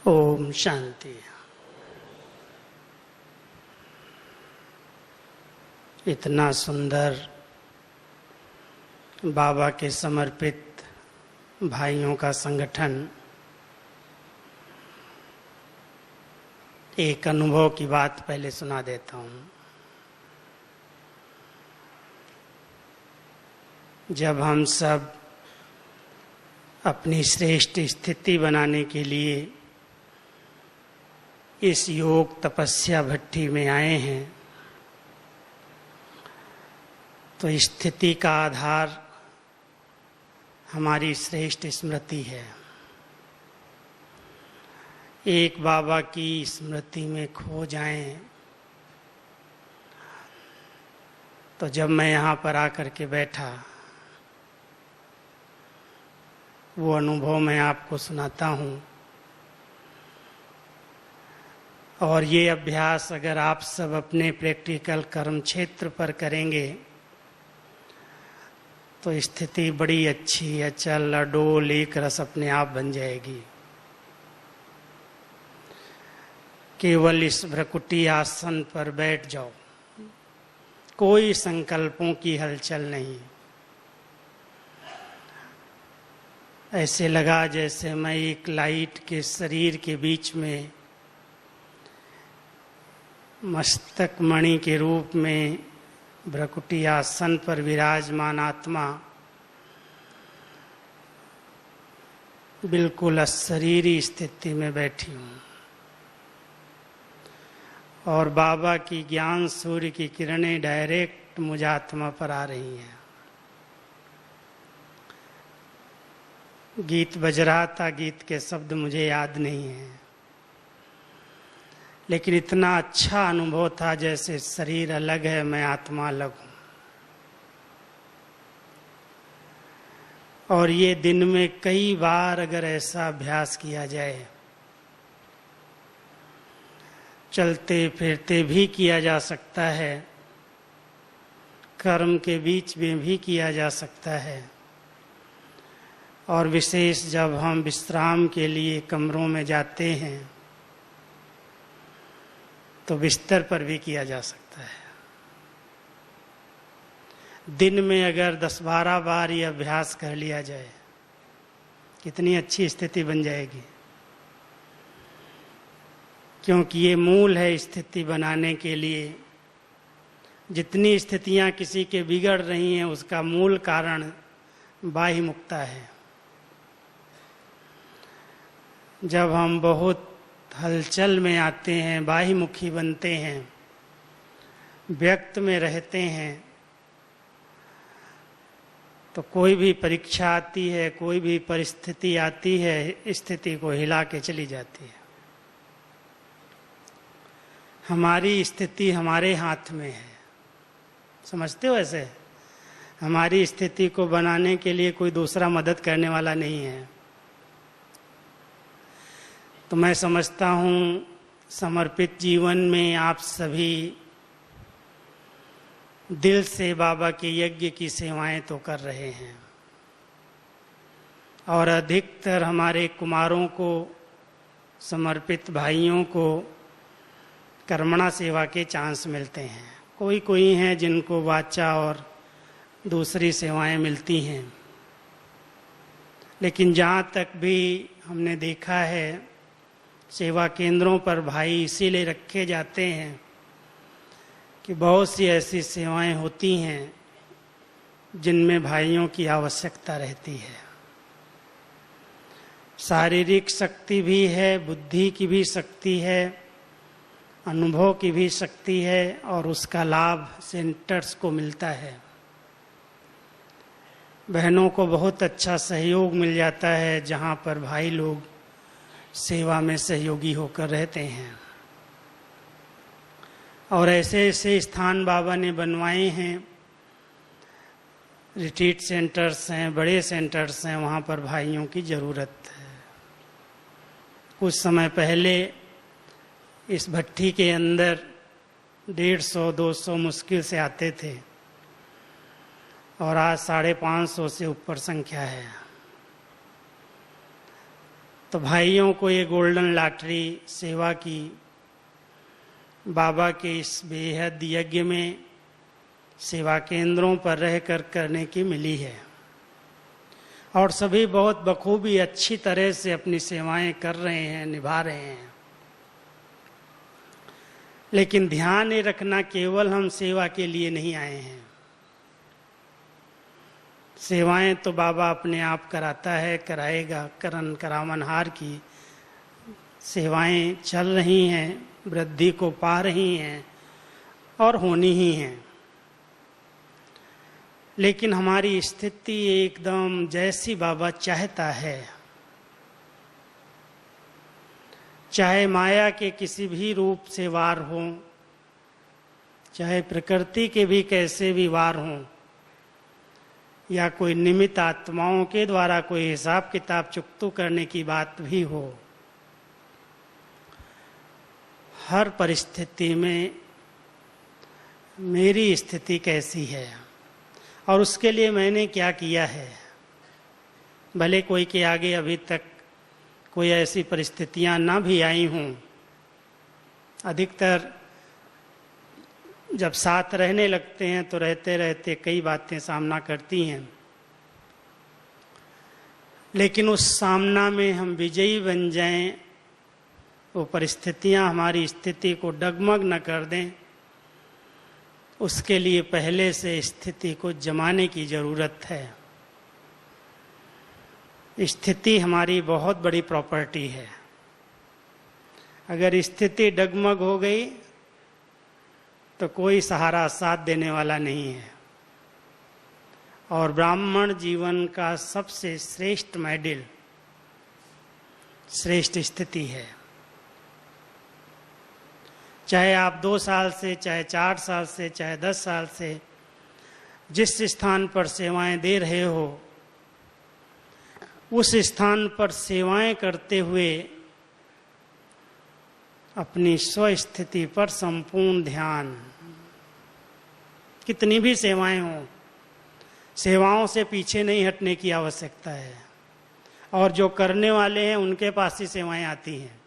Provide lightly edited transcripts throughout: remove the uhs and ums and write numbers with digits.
ओम शांति। इतना सुंदर बाबा के समर्पित भाइयों का संगठन, एक अनुभव की बात पहले सुना देता हूँ। जब हम सब अपनी श्रेष्ठ स्थिति बनाने के लिए इस योग तपस्या भट्टी में आए हैं, तो स्थिति का आधार हमारी श्रेष्ठ स्मृति है। एक बाबा की स्मृति में खो जाएं, तो जब मैं यहाँ पर आकर के बैठा, वो अनुभव मैं आपको सुनाता हूँ। और ये अभ्यास अगर आप सब अपने प्रैक्टिकल कर्म क्षेत्र पर करेंगे तो स्थिति बड़ी अच्छी, अचल अडोल एक रस अपने आप बन जाएगी। केवल इस भ्रकुटी आसन पर बैठ जाओ, कोई संकल्पों की हलचल नहीं। ऐसे लगा जैसे मैं एक लाइट के शरीर के बीच में मस्तक मणि के रूप में भ्रकुटी आसन पर विराजमान आत्मा बिल्कुल अशरीरी स्थिति में बैठी हूँ, और बाबा की ज्ञान सूर्य की किरणें डायरेक्ट मुझ आत्मा पर आ रही हैं। गीत बज रहा था, गीत के शब्द मुझे याद नहीं है, लेकिन इतना अच्छा अनुभव था जैसे शरीर अलग है, मैं आत्मा अलग हूं। और ये दिन में कई बार अगर ऐसा अभ्यास किया जाए, चलते फिरते भी किया जा सकता है, कर्म के बीच में भी किया जा सकता है, और विशेष जब हम विश्राम के लिए कमरों में जाते हैं तो बिस्तर पर भी किया जा सकता है। दिन में अगर 10-12 बार ये अभ्यास कर लिया जाए, कितनी अच्छी स्थिति बन जाएगी। क्योंकि ये मूल है स्थिति बनाने के लिए। जितनी स्थितियां किसी के बिगड़ रही हैं, उसका मूल कारण बाह्य मुक्ता है। जब हम बहुत हलचल में आते हैं, बाह्यमुखी बनते हैं, व्यक्त में रहते हैं, तो कोई भी परीक्षा आती है, कोई भी परिस्थिति आती है, स्थिति को हिला के चली जाती है। हमारी स्थिति हमारे हाथ में है, समझते हो? ऐसे हमारी स्थिति को बनाने के लिए कोई दूसरा मदद करने वाला नहीं है। तो मैं समझता हूँ समर्पित जीवन में आप सभी दिल से बाबा के यज्ञ की सेवाएं तो कर रहे हैं, और अधिकतर हमारे कुमारों को, समर्पित भाइयों को कर्मणा सेवा के चांस मिलते हैं। कोई कोई हैं जिनको वाचा और दूसरी सेवाएं मिलती हैं, लेकिन जहाँ तक भी हमने देखा है, सेवा केंद्रों पर भाई इसीलिए रखे जाते हैं कि बहुत सी ऐसी सेवाएं होती हैं जिनमें भाइयों की आवश्यकता रहती है। शारीरिक शक्ति भी है, बुद्धि की भी शक्ति है, अनुभव की भी शक्ति है, और उसका लाभ सेंटर्स को मिलता है। बहनों को बहुत अच्छा सहयोग मिल जाता है जहाँ पर भाई लोग सेवा में सहयोगी होकर रहते हैं। और ऐसे ऐसे स्थान बाबा ने बनवाए हैं, रिट्रीट सेंटर्स हैं, बड़े सेंटर्स हैं, वहाँ पर भाइयों की ज़रूरत है। कुछ समय पहले इस भट्टी के अंदर 150-200 मुश्किल से आते थे, और आज 550 से ऊपर संख्या है। तो भाइयों को ये गोल्डन लॉटरी सेवा की बाबा के इस बेहद यज्ञ में सेवा केंद्रों पर रहकर करने की मिली है, और सभी बहुत बखूबी अच्छी तरह से अपनी सेवाएं कर रहे हैं, निभा रहे हैं। लेकिन ध्यान ये रखना, केवल हम सेवा के लिए नहीं आए हैं। सेवाएं तो बाबा अपने आप कराता है, कराएगा। करण करावनहार की सेवाएं चल रही हैं, वृद्धि को पा रही हैं और होनी ही हैं। लेकिन हमारी स्थिति एकदम जैसी बाबा चाहता है, चाहे माया के किसी भी रूप से वार हो, चाहे प्रकृति के भी कैसे भी वार हों, या कोई निमित्त आत्माओं के द्वारा कोई हिसाब किताब चुकतू करने की बात भी हो, हर परिस्थिति में मेरी स्थिति कैसी है और उसके लिए मैंने क्या किया है। भले कोई के आगे अभी तक कोई ऐसी परिस्थितियां ना भी आई हों, अधिकतर जब साथ रहने लगते हैं तो रहते रहते कई बातें सामना करती हैं, लेकिन उस सामना में हम विजयी बन जाएं, वो परिस्थितियां हमारी स्थिति को डगमग न कर दें, उसके लिए पहले से स्थिति को जमाने की जरूरत है। स्थिति हमारी बहुत बड़ी प्रॉपर्टी है। अगर स्थिति डगमग हो गई तो कोई सहारा साथ देने वाला नहीं है। और ब्राह्मण जीवन का सबसे श्रेष्ठ मेडल श्रेष्ठ स्थिति है। चाहे आप 2 साल से, चाहे 4 साल से, चाहे 10 साल से जिस स्थान पर सेवाएं दे रहे हो, उस स्थान पर सेवाएं करते हुए अपनी स्वस्थिति पर संपूर्ण ध्यान, कितनी भी सेवाएं हों, सेवाओं से पीछे नहीं हटने की आवश्यकता है। और जो करने वाले हैं उनके पास ही सेवाएं आती हैं।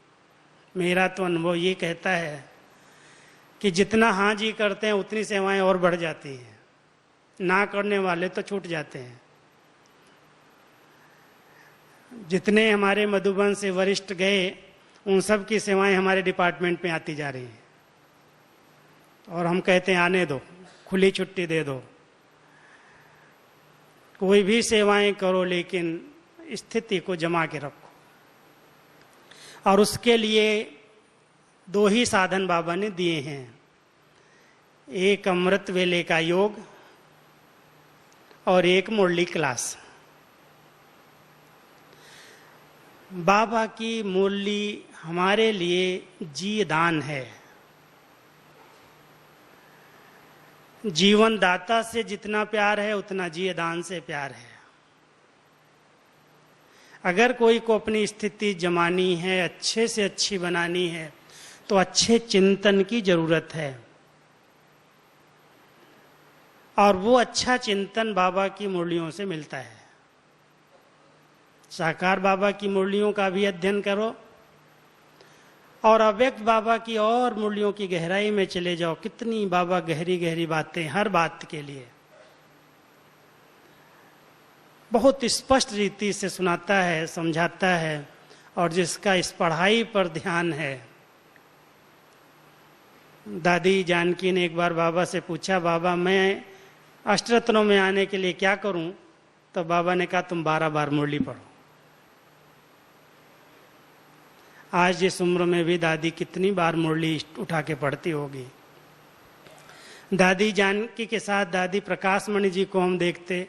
मेरा तो अनुभव ये कहता है कि जितना हाँ जी करते हैं उतनी सेवाएं और बढ़ जाती हैं, ना करने वाले तो छूट जाते हैं। जितने हमारे मधुबन से वरिष्ठ गए, उन सब की सेवाएं हमारे डिपार्टमेंट में आती जा रही हैं, और हम कहते हैं आने दो, खुली छुट्टी दे दो, कोई भी सेवाएं करो, लेकिन स्थिति को जमा के रखो। और उसके लिए 2 ही साधन बाबा ने दिए हैं, एक अमृत वेले का योग और एक मुरली क्लास। बाबा की मुरली हमारे लिए जी दान है। जीवन दाता से जितना प्यार है उतना जी दान से प्यार है। अगर कोई को अपनी स्थिति जमानी है, अच्छे से अच्छी बनानी है, तो अच्छे चिंतन की जरूरत है। और वो अच्छा चिंतन बाबा की मुरलियों से मिलता है। साकार बाबा की मुरलियों का भी अध्ययन करो और अव्यक्त बाबा की और मुरलियों की गहराई में चले जाओ। कितनी बाबा गहरी गहरी बातें हर बात के लिए बहुत स्पष्ट रीति से सुनाता है, समझाता है। और जिसका इस पढ़ाई पर ध्यान है, दादी जानकी ने एक बार बाबा से पूछा, बाबा मैं अष्टरत्नों में आने के लिए क्या करूं? तो बाबा ने कहा तुम 12 बार मुरली पढ़ो। आज इस उम्र में भी दादी कितनी बार मुरली उठा के पढ़ती होगी। दादी जानकी के साथ दादी प्रकाश मणि जी को हम देखते,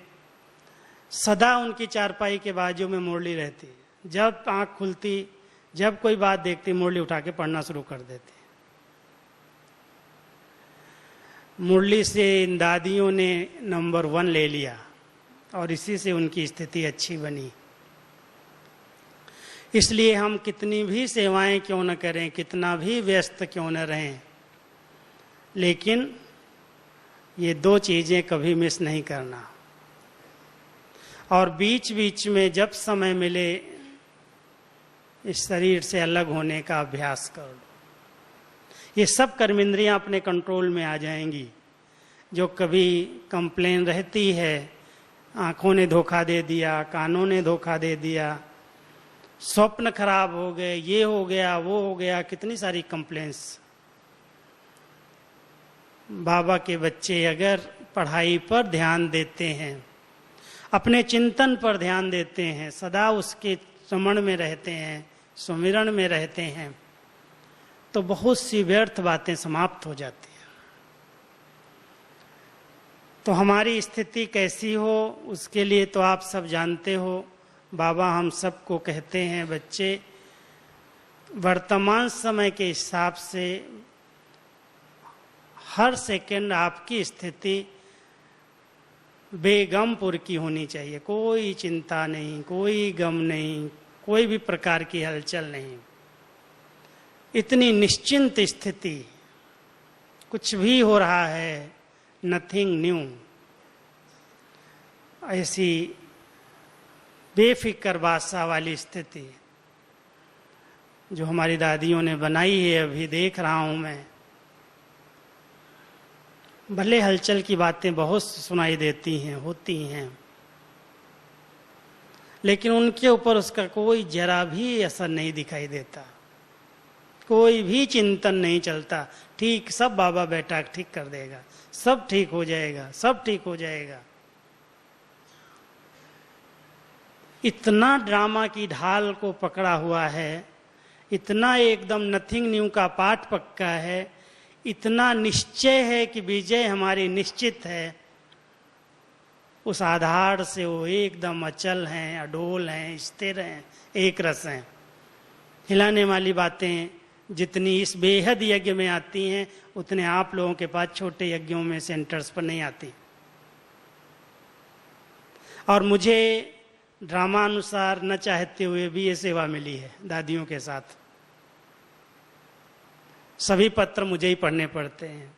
सदा उनकी चारपाई के बाजू में मुरली रहती। जब आंख खुलती, जब कोई बात देखती, मुरली उठा के पढ़ना शुरू कर देती। मुरली से इन दादियों ने नंबर 1 ले लिया और इसी से उनकी स्थिति अच्छी बनी। इसलिए हम कितनी भी सेवाएं क्यों न करें, कितना भी व्यस्त क्यों न रहें, लेकिन ये 2 चीजें कभी मिस नहीं करना। और बीच बीच में जब समय मिले इस शरीर से अलग होने का अभ्यास कर लो। ये सब कर्मेंद्रियां अपने कंट्रोल में आ जाएंगी। जो कभी कंप्लेन रहती है, आंखों ने धोखा दे दिया, कानों ने धोखा दे दिया, स्वप्न खराब हो गए, ये हो गया, वो हो गया, कितनी सारी कंप्लेंट्स। बाबा के बच्चे अगर पढ़ाई पर ध्यान देते हैं, अपने चिंतन पर ध्यान देते हैं, सदा उसके स्मरण में रहते हैं, सुमिरन में रहते हैं, तो बहुत सी व्यर्थ बातें समाप्त हो जाती हैं। तो हमारी स्थिति कैसी हो उसके लिए तो आप सब जानते हो। बाबा हम सबको कहते हैं, बच्चे वर्तमान समय के हिसाब से हर सेकंड आपकी स्थिति बेगमपुर की होनी चाहिए। कोई चिंता नहीं, कोई गम नहीं, कोई भी प्रकार की हलचल नहीं। इतनी निश्चिंत स्थिति, कुछ भी हो रहा है, नथिंग न्यू, ऐसी बेफिक्र बादशाह वाली स्थिति जो हमारी दादियों ने बनाई है, अभी देख रहा हूं मैं। भले हलचल की बातें बहुत सुनाई देती हैं, होती हैं, लेकिन उनके ऊपर उसका कोई जरा भी असर नहीं दिखाई देता, कोई भी चिंतन नहीं चलता। ठीक, सब बाबा बेटा ठीक कर देगा, सब ठीक हो जाएगा, सब ठीक हो जाएगा। इतना ड्रामा की ढाल को पकड़ा हुआ है, इतना एकदम नथिंग न्यू का पाठ पक्का है, इतना निश्चय है कि विजय हमारी निश्चित है। उस आधार से वो एकदम अचल हैं, अडोल हैं, स्थिर हैं, एक रस हैं। हिलाने वाली बातें जितनी इस बेहद यज्ञ में आती हैं, उतने आप लोगों के पास छोटे यज्ञों में, सेंटर्स पर नहीं आती। और मुझे ड्रामानुसार न चाहते हुए भी ये सेवा मिली है दादियों के साथ। सभी पत्र मुझे ही पढ़ने पड़ते हैं,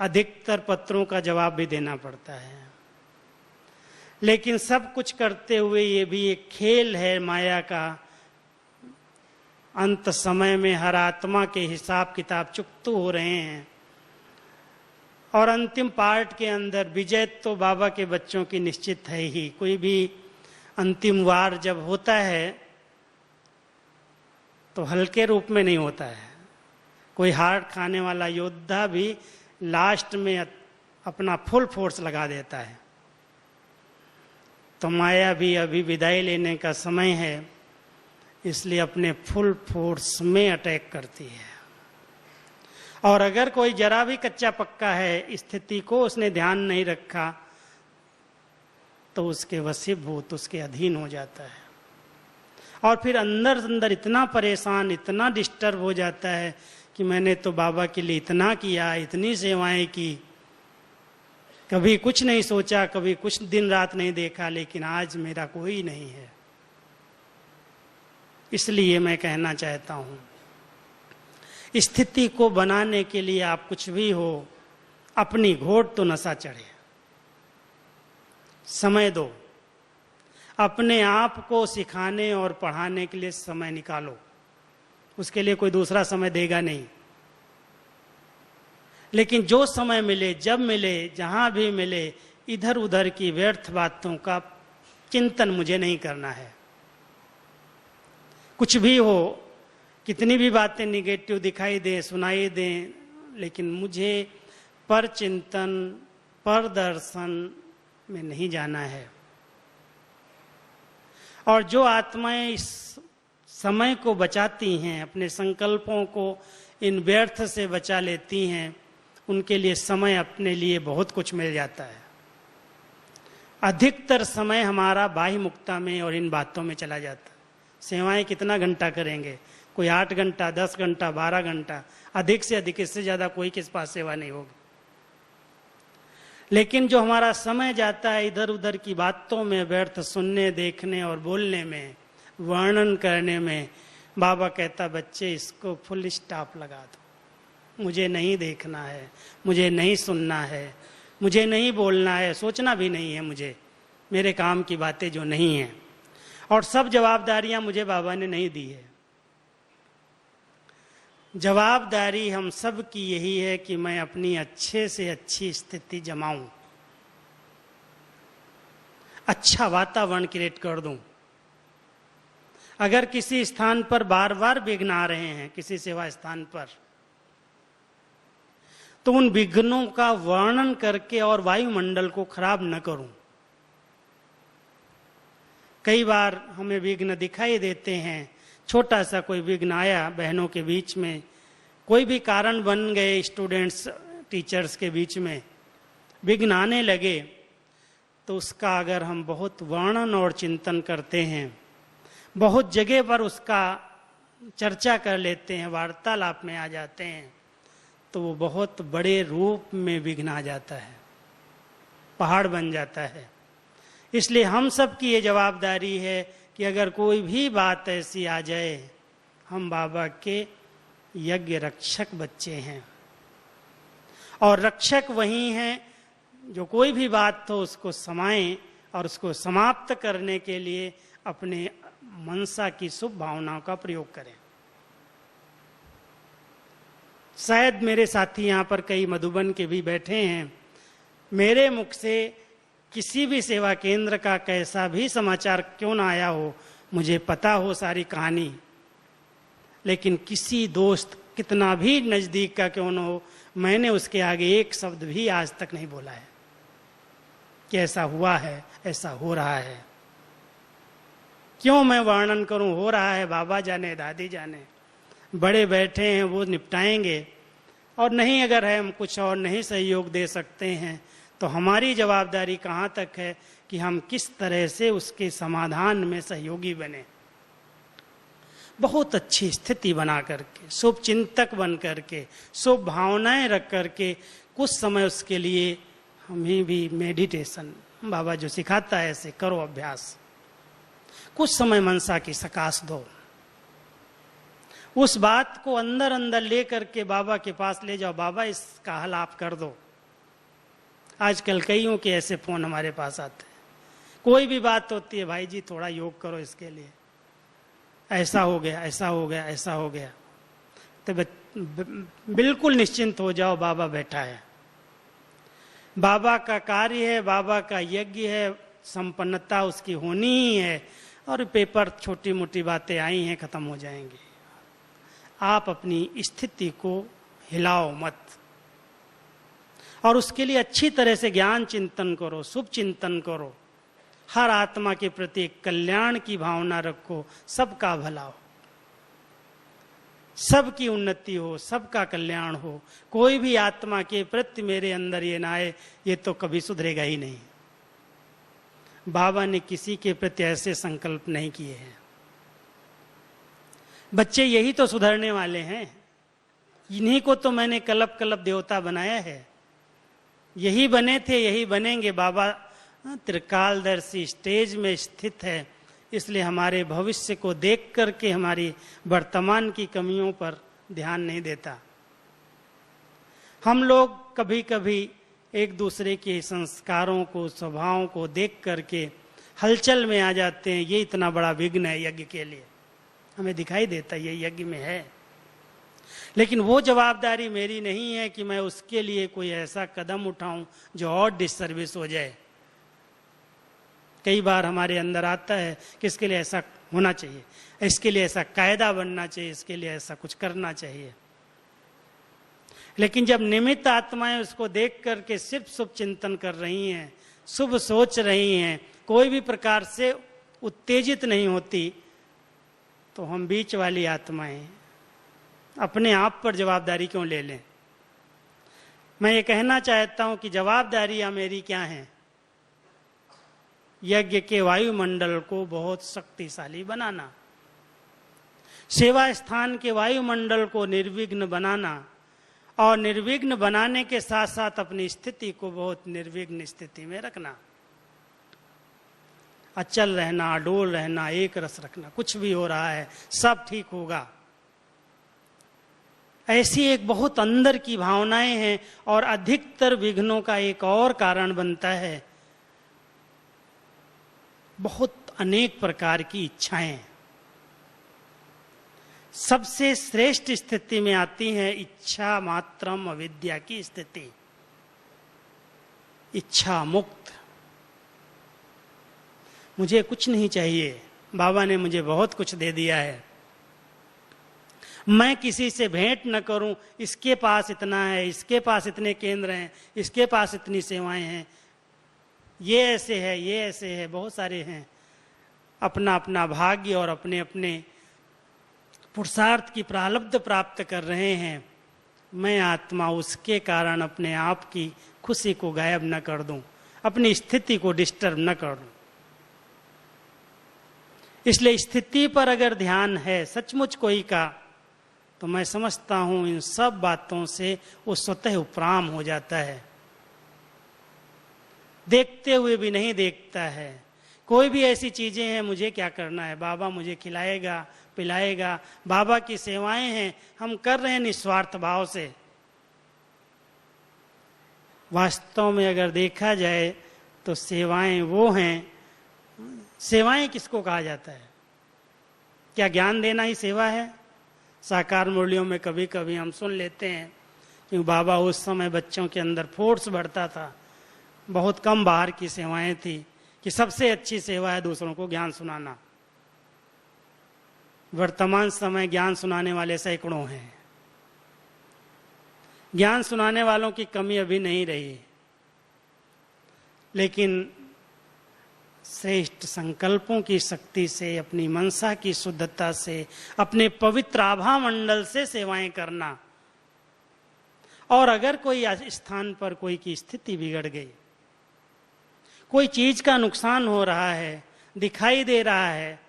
अधिकतर पत्रों का जवाब भी देना पड़ता है। लेकिन सब कुछ करते हुए ये भी एक खेल है माया का। अंत समय में हर आत्मा के हिसाब किताब चुकतू हो रहे हैं, और अंतिम पार्ट के अंदर विजय तो बाबा के बच्चों की निश्चित है ही। कोई भी अंतिम वार जब होता है तो हल्के रूप में नहीं होता है। कोई हार खाने वाला योद्धा भी लास्ट में अपना फुल फोर्स लगा देता है। तो माया भी अभी विदाई लेने का समय है, इसलिए अपने फुल फोर्स में अटैक करती है। और अगर कोई जरा भी कच्चा पक्का है, स्थिति को उसने ध्यान नहीं रखा, तो उसके वशीभूत, उसके अधीन हो जाता है। और फिर अंदर अंदर इतना परेशान, इतना डिस्टर्ब हो जाता है कि मैंने तो बाबा के लिए इतना किया, इतनी सेवाएं की, कभी कुछ नहीं सोचा, कभी कुछ दिन रात नहीं देखा, लेकिन आज मेरा कोई नहीं है। इसलिए मैं कहना चाहता हूं, स्थिति को बनाने के लिए आप कुछ भी हो, अपनी घोट तो नशा चढ़े, समय दो, अपने आप को सिखाने और पढ़ाने के लिए समय निकालो। उसके लिए कोई दूसरा समय देगा नहीं। लेकिन जो समय मिले, जब मिले, जहां भी मिले, इधर उधर की व्यर्थ बातों का चिंतन मुझे नहीं करना है। कुछ भी हो, कितनी भी बातें निगेटिव दिखाई दें, सुनाई दें, लेकिन मुझे पर चिंतन, पर दर्शन में नहीं जाना है। और जो आत्माएं इस समय को बचाती हैं, अपने संकल्पों को इन व्यर्थ से बचा लेती हैं, उनके लिए समय अपने लिए बहुत कुछ मिल जाता है। अधिकतर समय हमारा बाह्य मुक्ता में और इन बातों में चला जाता है। सेवाएं कितना घंटा करेंगे? कोई 8 घंटा, 10 घंटा, 12 घंटा, अधिक से अधिक, इससे ज्यादा कोई किस पास सेवा नहीं होगी। लेकिन जो हमारा समय जाता है इधर उधर की बातों में, व्यर्थ सुनने, देखने और बोलने में, वर्णन करने में, बाबा कहता बच्चे इसको फुल स्टॉप लगा दो। मुझे नहीं देखना है, मुझे नहीं सुनना है, मुझे नहीं बोलना है, सोचना भी नहीं है मुझे, मेरे काम की बातें जो नहीं हैं। और सब जवाबदारियां मुझे बाबा ने नहीं दी है। जवाबदारी हम सब की यही है कि मैं अपनी अच्छे से अच्छी स्थिति जमाऊं, अच्छा वातावरण क्रिएट कर दूं। अगर किसी स्थान पर बार बार विघ्न आ रहे हैं, किसी सेवा स्थान पर, तो उन विघ्नों का वर्णन करके और वायुमंडल को खराब न करूं। कई बार हमें विघ्न दिखाई देते हैं, छोटा सा कोई विघ्न आया बहनों के बीच में, कोई भी कारण बन गए, स्टूडेंट्स टीचर्स के बीच में विघ्न आने लगे, तो उसका अगर हम बहुत वर्णन और चिंतन करते हैं, बहुत जगह पर उसका चर्चा कर लेते हैं, वार्तालाप में आ जाते हैं, तो वो बहुत बड़े रूप में विघ्न आ जाता है, पहाड़ बन जाता है। इसलिए हम सब की ये जवाबदारी है कि अगर कोई भी बात ऐसी आ जाए, हम बाबा के यज्ञ रक्षक बच्चे हैं, और रक्षक वही हैं जो कोई भी बात हो उसको समाएं और उसको समाप्त करने के लिए अपने मनसा की शुभ भावनाओं का प्रयोग करें। शायद मेरे साथी यहाँ पर कई मधुबन के भी बैठे हैं, मेरे मुख से किसी भी सेवा केंद्र का कैसा भी समाचार क्यों ना आया हो, मुझे पता हो सारी कहानी, लेकिन किसी दोस्त कितना भी नजदीक का क्यों ना हो, मैंने उसके आगे एक शब्द भी आज तक नहीं बोला है कि ऐसा हुआ है, ऐसा हो रहा है। क्यों मैं वर्णन करूं? हो रहा है, बाबा जाने, दादी जाने, बड़े बैठे हैं, वो निपटाएंगे। और नहीं, अगर है हम कुछ और नहीं सहयोग दे सकते हैं, तो हमारी जवाबदारी कहाँ तक है कि हम किस तरह से उसके समाधान में सहयोगी बने, बहुत अच्छी स्थिति बना करके, शुभ चिंतक बन करके, शुभ भावनाएं रख करके कुछ समय उसके लिए हमें भी मेडिटेशन, बाबा जो सिखाता है ऐसे करो अभ्यास, कुछ समय मनसा की सकाश दो, उस बात को अंदर अंदर ले करके बाबा के पास ले जाओ, बाबा इसका हल आप कर दो। आजकल कईयों के ऐसे फोन हमारे पास आते हैं, कोई भी बात होती है, भाई जी थोड़ा योग करो इसके लिए, ऐसा हो गया, ऐसा हो गया, ऐसा हो गया। तो बिल्कुल निश्चिंत हो जाओ, बाबा बैठा है, बाबा का कार्य है, बाबा का यज्ञ है, संपन्नता उसकी होनी ही है, और पेपर छोटी मोटी बातें आई हैं, खत्म हो जाएंगी। आप अपनी स्थिति को हिलाओ मत, और उसके लिए अच्छी तरह से ज्ञान चिंतन करो, शुभ चिंतन करो, हर आत्मा के प्रति कल्याण की भावना रखो, सबका भला हो, सबकी उन्नति हो, सबका कल्याण हो। कोई भी आत्मा के प्रति मेरे अंदर ये ना आए, ये तो कभी सुधरेगा ही नहीं। बाबा ने किसी के प्रति ऐसे संकल्प नहीं किए हैं। बच्चे यही तो सुधरने वाले हैं, इन्हीं को तो मैंने कल्प कल्प देवता बनाया है, यही बने थे, यही बनेंगे। बाबा त्रिकालदर्शी स्टेज में स्थित है, इसलिए हमारे भविष्य को देख करके हमारी वर्तमान की कमियों पर ध्यान नहीं देता। हम लोग कभी कभी एक दूसरे के संस्कारों को, स्वभावों को देख करके हलचल में आ जाते हैं, ये इतना बड़ा विघ्न है यज्ञ के लिए, हमें दिखाई देता है ये यज्ञ में है, लेकिन वो जवाबदारी मेरी नहीं है कि मैं उसके लिए कोई ऐसा कदम उठाऊं जो और डिससर्विस हो जाए। कई बार हमारे अंदर आता है कि इसके लिए ऐसा होना चाहिए, इसके लिए ऐसा कायदा बनना चाहिए, इसके लिए ऐसा कुछ करना चाहिए, लेकिन जब निमित्त आत्माएं उसको देख करके सिर्फ शुभ चिंतन कर रही हैं, शुभ सोच रही हैं, कोई भी प्रकार से उत्तेजित नहीं होती, तो हम बीच वाली आत्माएं अपने आप पर जवाबदारी क्यों ले लें। मैं ये कहना चाहता हूं कि जवाबदारियां मेरी क्या हैं? यज्ञ के वायुमंडल को बहुत शक्तिशाली बनाना, सेवा स्थान के वायुमंडल को निर्विघ्न बनाना, और निर्विघ्न बनाने के साथ साथ अपनी स्थिति को बहुत निर्विघ्न स्थिति में रखना, अचल रहना, अडोल रहना, एक रस रखना। कुछ भी हो रहा है सब ठीक होगा, ऐसी एक बहुत अंदर की भावनाएं हैं। और अधिकतर विघ्नों का एक और कारण बनता है बहुत अनेक प्रकार की इच्छाएं हैं। सबसे श्रेष्ठ स्थिति में आती है इच्छा मात्रम अविद्या की स्थिति, इच्छा मुक्त। मुझे कुछ नहीं चाहिए, बाबा ने मुझे बहुत कुछ दे दिया है, मैं किसी से भेंट न करूं, इसके पास इतना है, इसके पास इतने केंद्र हैं, इसके पास इतनी सेवाएं हैं, ये ऐसे है, ये ऐसे है, बहुत सारे हैं। अपना अपना भाग्य और अपने अपने पुरुषार्थ की प्रारब्ध प्राप्त कर रहे हैं। मैं आत्मा उसके कारण अपने आप की खुशी को गायब न कर दूं, अपनी स्थिति को डिस्टर्ब न कर दूं। इसलिए स्थिति पर अगर ध्यान है सचमुच कोई का, तो मैं समझता हूं इन सब बातों से वो स्वतः उपराम हो जाता है, देखते हुए भी नहीं देखता है। कोई भी ऐसी चीजें हैं, मुझे क्या करना है, बाबा मुझे खिलाएगा पिलाएगा, बाबा की सेवाएं हैं, हम कर रहे हैं निस्वार्थ भाव से। वास्तव में अगर देखा जाए तो सेवाएं वो हैं, सेवाएं किसको कहा जाता है? क्या ज्ञान देना ही सेवा है? साकार मुरलियों में कभी कभी हम सुन लेते हैं कि बाबा उस समय बच्चों के अंदर फोर्स बढ़ता था, बहुत कम बाहर की सेवाएं थी कि सबसे अच्छी सेवा है दूसरों को ज्ञान सुनाना। वर्तमान समय ज्ञान सुनाने वाले सैकड़ों हैं, ज्ञान सुनाने वालों की कमी अभी नहीं रही, लेकिन श्रेष्ठ संकल्पों की शक्ति से, अपनी मनसा की शुद्धता से, अपने पवित्र आभा मंडल से सेवाएं करना। और अगर कोई स्थान पर कोई की स्थिति बिगड़ गई, कोई चीज का नुकसान हो रहा है, दिखाई दे रहा है,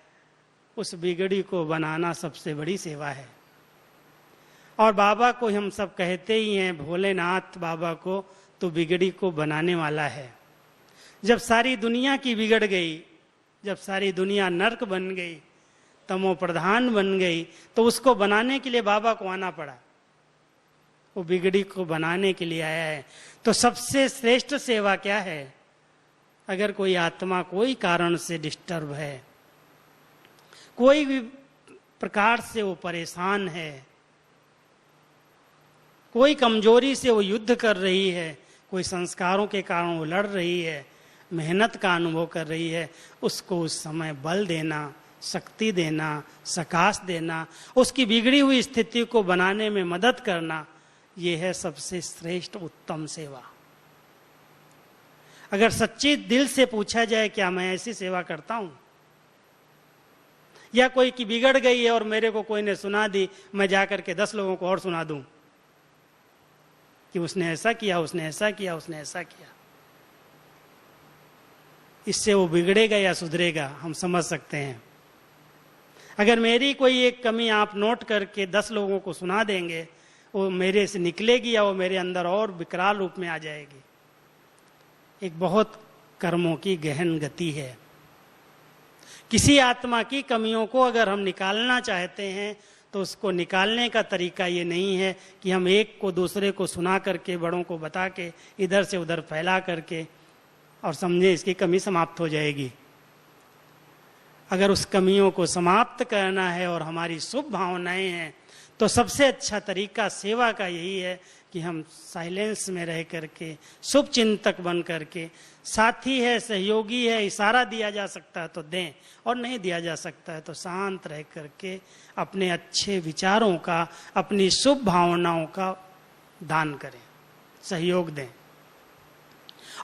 उस बिगड़ी को बनाना सबसे बड़ी सेवा है। और बाबा को हम सब कहते ही हैं, भोलेनाथ बाबा को तो बिगड़ी को बनाने वाला है। जब सारी दुनिया की बिगड़ गई, जब सारी दुनिया नर्क बन गई, तमो प्रधान बन गई, तो उसको बनाने के लिए बाबा को आना पड़ा। वो बिगड़ी को बनाने के लिए आया है। तो सबसे श्रेष्ठ सेवा क्या है? अगर कोई आत्मा कोई कारण से डिस्टर्ब है, कोई भी प्रकार से वो परेशान है, कोई कमजोरी से वो युद्ध कर रही है, कोई संस्कारों के कारण वो लड़ रही है, मेहनत का अनुभव कर रही है, उसको उस समय बल देना, शक्ति देना, सकाश देना, उसकी बिगड़ी हुई स्थिति को बनाने में मदद करना, ये है सबसे श्रेष्ठ उत्तम सेवा। अगर सच्चे दिल से पूछा जाए क्या मैं ऐसी सेवा करता हूं? या कोई की बिगड़ गई है और मेरे को कोई ने सुना दी, मैं जाकर के 10 लोगों को और सुना दूं कि उसने ऐसा किया, उसने ऐसा किया, उसने ऐसा किया। इससे वो बिगड़ेगा या सुधरेगा हम समझ सकते हैं। अगर मेरी कोई एक कमी आप नोट करके 10 लोगों को सुना देंगे, वो मेरे से निकलेगी या वो मेरे अंदर और विकराल रूप में आ जाएगी। एक बहुत कर्मों की गहन गति है। किसी आत्मा की कमियों को अगर हम निकालना चाहते हैं तो उसको निकालने का तरीका ये नहीं है कि हम एक को दूसरे को सुना करके, बड़ों को बता के, इधर से उधर फैला करके और समझे इसकी कमी समाप्त हो जाएगी। अगर उस कमियों को समाप्त करना है और हमारी शुभ भावनाएं हैं, तो सबसे अच्छा तरीका सेवा का यही है कि हम साइलेंस में रह करके, शुभ चिंतक बन करके, साथी है, सहयोगी है, इशारा दिया जा सकता है तो दें, और नहीं दिया जा सकता है तो शांत रह करके अपने अच्छे विचारों का, अपनी शुभ भावनाओं का दान करें, सहयोग दें।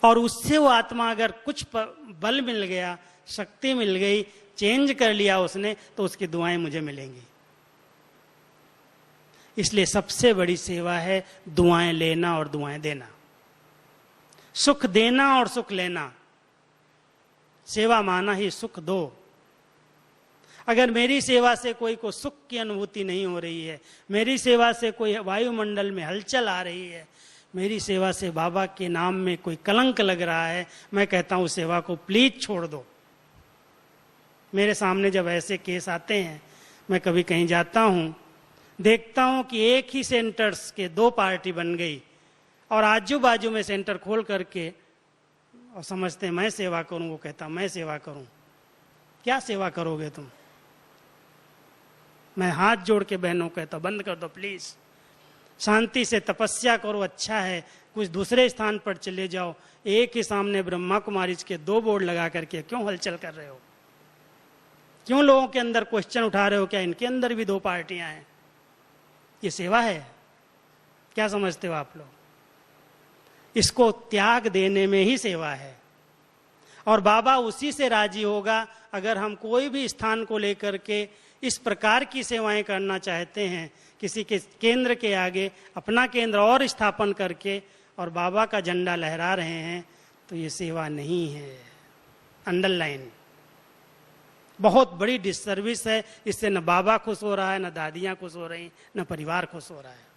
और उससे वो आत्मा अगर कुछ बल मिल गया, शक्ति मिल गई, चेंज कर लिया उसने, तो उसकी दुआएं मुझे मिलेंगी। इसलिए सबसे बड़ी सेवा है दुआएं लेना और दुआएं देना, सुख देना और सुख लेना। सेवा माना ही सुख दो। अगर मेरी सेवा से कोई को सुख की अनुभूति नहीं हो रही है, मेरी सेवा से कोई वायुमंडल में हलचल आ रही है, मेरी सेवा से बाबा के नाम में कोई कलंक लग रहा है, मैं कहता हूं सेवा को प्लीज छोड़ दो। मेरे सामने जब ऐसे केस आते हैं, मैं कभी कहीं जाता हूं, देखता हूं कि एक ही सेंटर्स के 2 पार्टी बन गई और आजू बाजू में सेंटर खोल करके और समझते मैं सेवा करूं, वो कहता मैं सेवा करूं। क्या सेवा करोगे तुम? मैं हाथ जोड़ के बहनों कहता हूं, बंद कर दो प्लीज, शांति से तपस्या करो, अच्छा है। कुछ दूसरे स्थान पर चले जाओ, एक ही सामने ब्रह्मा कुमारी के 2 बोर्ड लगा करके क्यों हलचल कर रहे हो? क्यों लोगों के अंदर क्वेश्चन उठा रहे हो? क्या इनके अंदर भी 2 पार्टियां हैं? ये सेवा है? क्या समझते हो आप लोग? इसको त्याग देने में ही सेवा है। और बाबा उसी से राजी होगा अगर हम कोई भी स्थान को लेकर के इस प्रकार की सेवाएं करना चाहते हैं, किसी के केंद्र के आगे अपना केंद्र और स्थापन करके और बाबा का झंडा लहरा रहे हैं, तो ये सेवा नहीं है। अंडरलाइन, बहुत बड़ी डिससर्विस है। इससे न बाबा खुश हो रहा है, न दादियां खुश हो रही, न परिवार खुश हो रहा है।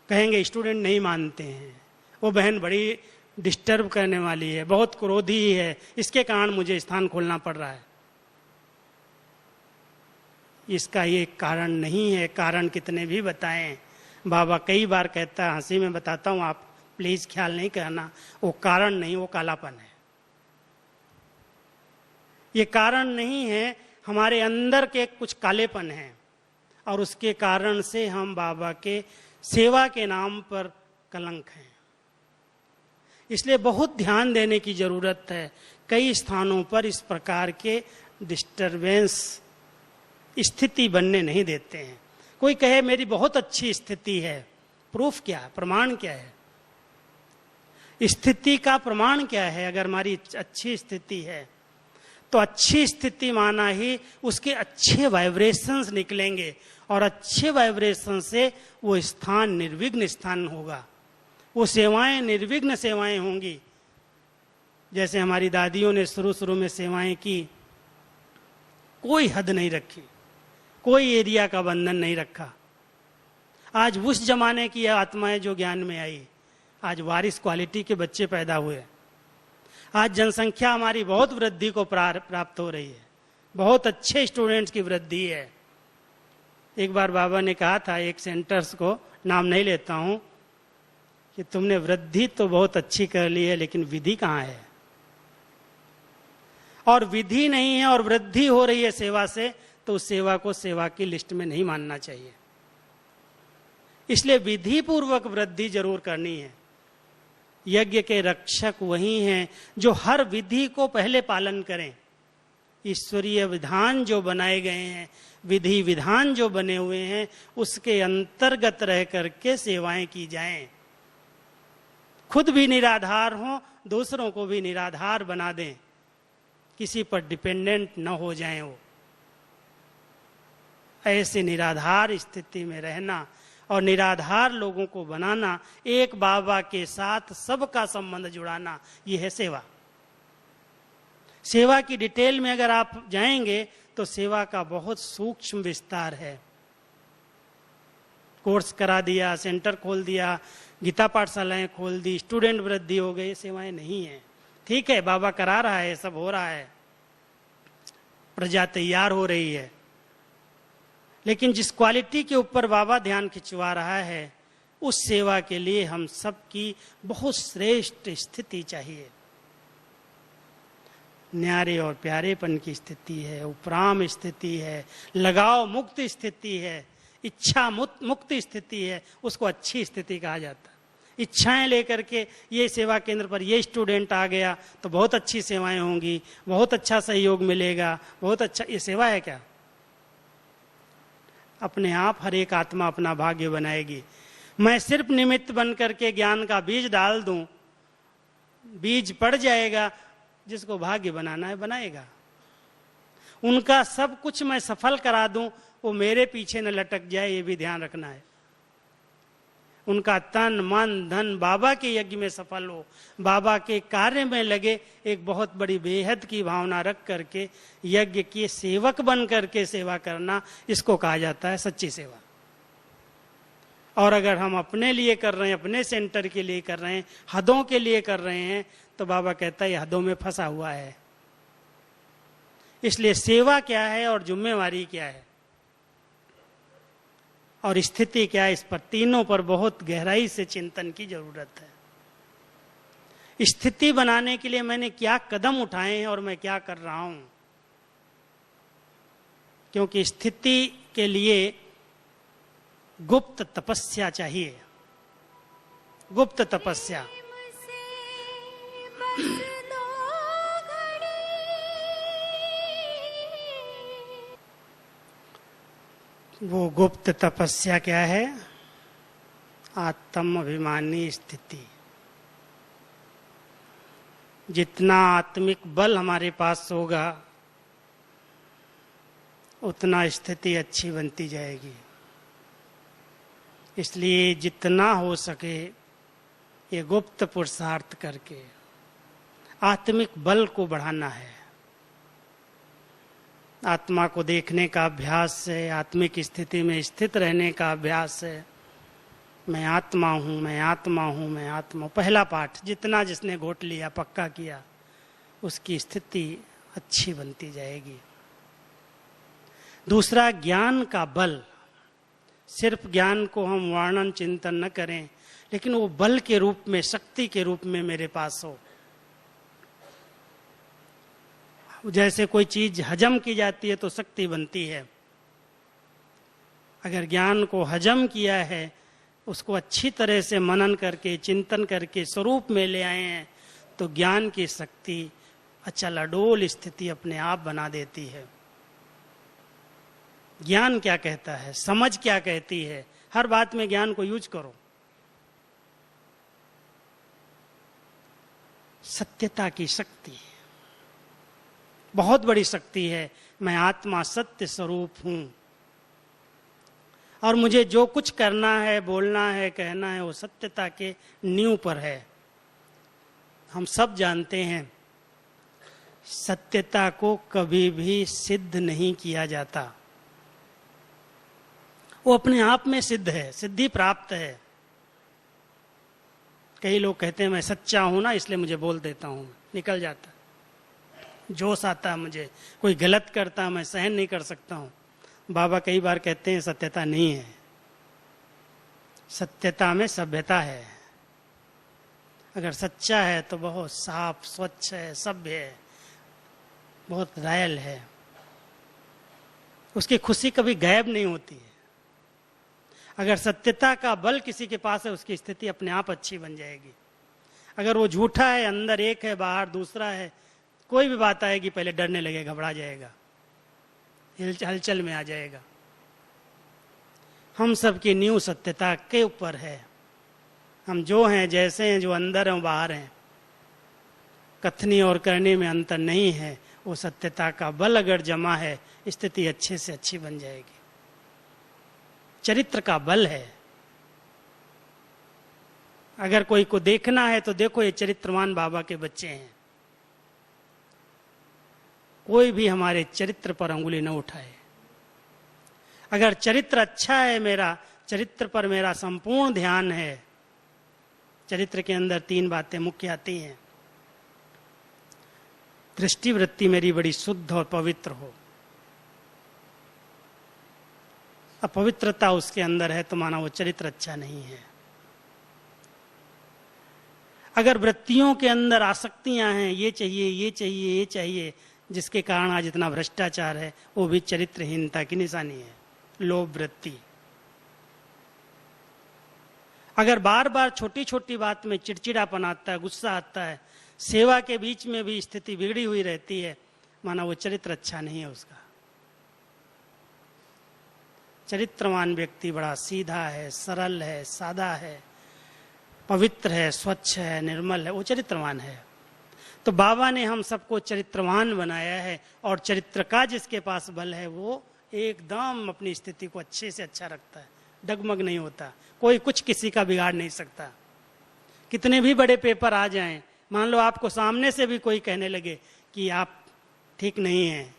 कहेंगे स्टूडेंट नहीं मानते हैं, वो बहन बड़ी डिस्टर्ब करने वाली है, बहुत क्रोधी है, इसके कारण मुझे स्थान खोलना पड़ रहा है। इसका ये कारण नहीं है। कारण कितने भी बताएं, बाबा कई बार कहता है, हंसी में बताता हूं, आप प्लीज ख्याल नहीं करना, वो कारण नहीं, वो कालापन है। ये कारण नहीं है, हमारे अंदर के कुछ कालेपन है और उसके कारण से हम बाबा के सेवा के नाम पर कलंक हैं। इसलिए बहुत ध्यान देने की जरूरत है। कई स्थानों पर इस प्रकार के डिस्टरबेंस स्थिति बनने नहीं देते हैं। कोई कहे मेरी बहुत अच्छी स्थिति है, प्रूफ क्या है, प्रमाण क्या है? स्थिति का प्रमाण क्या है? अगर हमारी अच्छी स्थिति है तो अच्छी स्थिति माना ही उसके अच्छे वाइब्रेशंस निकलेंगे और अच्छे वाइब्रेशन से वो स्थान निर्विघ्न स्थान होगा, वो सेवाएं निर्विघ्न सेवाएं होंगी। जैसे हमारी दादियों ने शुरू में सेवाएं की, कोई हद नहीं रखी, कोई एरिया का बंधन नहीं रखा। आज उस जमाने की आत्माएं जो ज्ञान में आई, आज वारिस क्वालिटी के बच्चे पैदा हुए। आज जनसंख्या हमारी बहुत वृद्धि को प्राप्त हो रही है, बहुत अच्छे स्टूडेंट्स की वृद्धि है। एक बार बाबा ने कहा था एक सेंटर्स को, नाम नहीं लेता हूं, कि तुमने वृद्धि तो बहुत अच्छी कर ली है, लेकिन विधि कहां है? और विधि नहीं है और वृद्धि हो रही है सेवा से, तो उस सेवा को सेवा की लिस्ट में नहीं मानना चाहिए। इसलिए विधि पूर्वक वृद्धि जरूर करनी है। यज्ञ के रक्षक वही हैं जो हर विधि को पहले पालन करें। ईश्वरीय विधान जो बनाए गए हैं, विधि विधान जो बने हुए हैं, उसके अंतर्गत रह करके सेवाएं की जाएं। खुद भी निराधार हों, दूसरों को भी निराधार बना दें, किसी पर डिपेंडेंट न हो जाएं। वो ऐसे निराधार स्थिति में रहना और निराधार लोगों को बनाना, एक बाबा के साथ सबका संबंध जुड़ाना, ये है सेवा। सेवा की डिटेल में अगर आप जाएंगे तो सेवा का बहुत सूक्ष्म विस्तार है। कोर्स करा दिया, सेंटर खोल दिया, गीता पाठशालाएं खोल दी, स्टूडेंट वृद्धि हो गई, सेवाएं नहीं है। ठीक है, बाबा करा रहा है, सब हो रहा है, प्रजा तैयार हो रही है, लेकिन जिस क्वालिटी के ऊपर बाबा ध्यान खिंचवा रहा है, उस सेवा के लिए हम सबकी बहुत श्रेष्ठ स्थिति चाहिए। न्यारे और प्यारेपन की स्थिति है, उपराम स्थिति है, लगाव मुक्त स्थिति है, इच्छा मुक्त स्थिति है, उसको अच्छी स्थिति कहा जाता है। इच्छाएं लेकर के ये सेवा केंद्र पर ये स्टूडेंट आ गया तो बहुत अच्छी सेवाएं होंगी, बहुत अच्छा सहयोग मिलेगा, बहुत अच्छा, ये सेवा है क्या? अपने आप हर एक आत्मा अपना भाग्य बनाएगी। मैं सिर्फ निमित्त बन करके ज्ञान का बीज डाल दूं, बीज पड़ जाएगा, जिसको भाग्य बनाना है बनाएगा। उनका सब कुछ मैं सफल करा दूं, वो मेरे पीछे न लटक जाए, ये भी ध्यान रखना है। उनका तन मन धन बाबा के यज्ञ में सफल हो, बाबा के कार्य में लगे, एक बहुत बड़ी बेहद की भावना रख करके यज्ञ के सेवक बन करके सेवा करना, इसको कहा जाता है सच्ची सेवा। और अगर हम अपने लिए कर रहे हैं, अपने सेंटर के लिए कर रहे हैं, हदों के लिए कर रहे हैं, तो बाबा कहता है ये हदों में फंसा हुआ है। इसलिए सेवा क्या है और जिम्मेवारी क्या है और स्थिति क्या है, इस पर तीनों पर बहुत गहराई से चिंतन की जरूरत है। स्थिति बनाने के लिए मैंने क्या कदम उठाए हैं और मैं क्या कर रहा हूं, क्योंकि स्थिति के लिए गुप्त तपस्या चाहिए, गुप्त तपस्या। वो गुप्त तपस्या क्या है? आत्म अभिमानी स्थिति। जितना आत्मिक बल हमारे पास होगा उतना स्थिति अच्छी बनती जाएगी। इसलिए जितना हो सके ये गुप्त पुरुषार्थ करके आत्मिक बल को बढ़ाना है। आत्मा को देखने का अभ्यास है, आत्मिक स्थिति में स्थित रहने का अभ्यास है। मैं आत्मा हूँ, मैं आत्मा हूँ, मैं आत्मा हूँ। पहला पाठ जितना जिसने घोट लिया, पक्का किया, उसकी स्थिति अच्छी बनती जाएगी। दूसरा, ज्ञान का बल। सिर्फ ज्ञान को हम वर्णन चिंतन न करें, लेकिन वो बल के रूप में, शक्ति के रूप में मेरे पास हो। जैसे कोई चीज हजम की जाती है तो शक्ति बनती है। अगर ज्ञान को हजम किया है, उसको अच्छी तरह से मनन करके, चिंतन करके स्वरूप में ले आए हैं, तो ज्ञान की शक्ति अचल अडोल स्थिति अपने आप बना देती है। ज्ञान क्या कहता है, समझ क्या कहती है, हर बात में ज्ञान को यूज करो। सत्यता की शक्ति बहुत बड़ी शक्ति है। मैं आत्मा सत्य स्वरूप हूं और मुझे जो कुछ करना है, बोलना है, कहना है, वो सत्यता के नींव पर है। हम सब जानते हैं सत्यता को कभी भी सिद्ध नहीं किया जाता, वो अपने आप में सिद्ध है, सिद्धि प्राप्त है। कई लोग कहते हैं मैं सच्चा हूं ना, इसलिए मुझे बोल देता हूं, निकल जाता, जोश आता मुझे, कोई गलत करता मैं सहन नहीं कर सकता हूं। बाबा कई बार कहते हैं सत्यता नहीं है, सत्यता में सभ्यता है। अगर सच्चा है तो बहुत साफ, स्वच्छ है, सभ्य है, बहुत रॉयल है। उसकी खुशी कभी गायब नहीं होती है। अगर सत्यता का बल किसी के पास है, उसकी स्थिति अपने आप अच्छी बन जाएगी। अगर वो झूठा है, अंदर एक है, बाहर दूसरा है, कोई भी बात आएगी पहले डरने लगे, घबरा जाएगा, हलचल में आ जाएगा। हम सब की नींव सत्यता के ऊपर है। हम जो हैं, जैसे हैं, जो अंदर हैं, बाहर हैं, कथनी और करने में अंतर नहीं है। वो सत्यता का बल अगर जमा है, स्थिति अच्छे से अच्छी बन जाएगी। चरित्र का बल है। अगर कोई को देखना है तो देखो, ये चरित्रवान बाबा के बच्चे हैं। कोई भी हमारे चरित्र पर अंगुली न उठाए। अगर चरित्र अच्छा है, मेरा चरित्र पर मेरा संपूर्ण ध्यान है। चरित्र के अंदर 3 बातें मुख्य आती हैं। दृष्टि वृत्ति मेरी बड़ी शुद्ध और पवित्र हो। अपवित्रता उसके अंदर है तो माना वो चरित्र अच्छा नहीं है। अगर वृत्तियों के अंदर आसक्तियां हैं, ये चाहिए, ये चाहिए, ये चाहिए, जिसके कारण आज इतना भ्रष्टाचार है, वो भी चरित्रहीनता की निशानी है, लोभ वृत्ति। अगर बार बार छोटी छोटी बात में चिड़चिड़ापन आता है, गुस्सा आता है, सेवा के बीच में भी स्थिति बिगड़ी हुई रहती है, माना वो चरित्र अच्छा नहीं है उसका। चरित्रवान व्यक्ति बड़ा सीधा है, सरल है, सादा है, पवित्र है, स्वच्छ है, निर्मल है, वो चरित्रवान है। तो बाबा ने हम सबको चरित्रवान बनाया है, और चरित्र का जिसके पास बल है वो एकदम अपनी स्थिति को अच्छे से अच्छा रखता है, डगमग नहीं होता। कोई कुछ किसी का बिगाड़ नहीं सकता। कितने भी बड़े पेपर आ जाएं, मान लो आपको सामने से भी कोई कहने लगे कि आप ठीक नहीं हैं,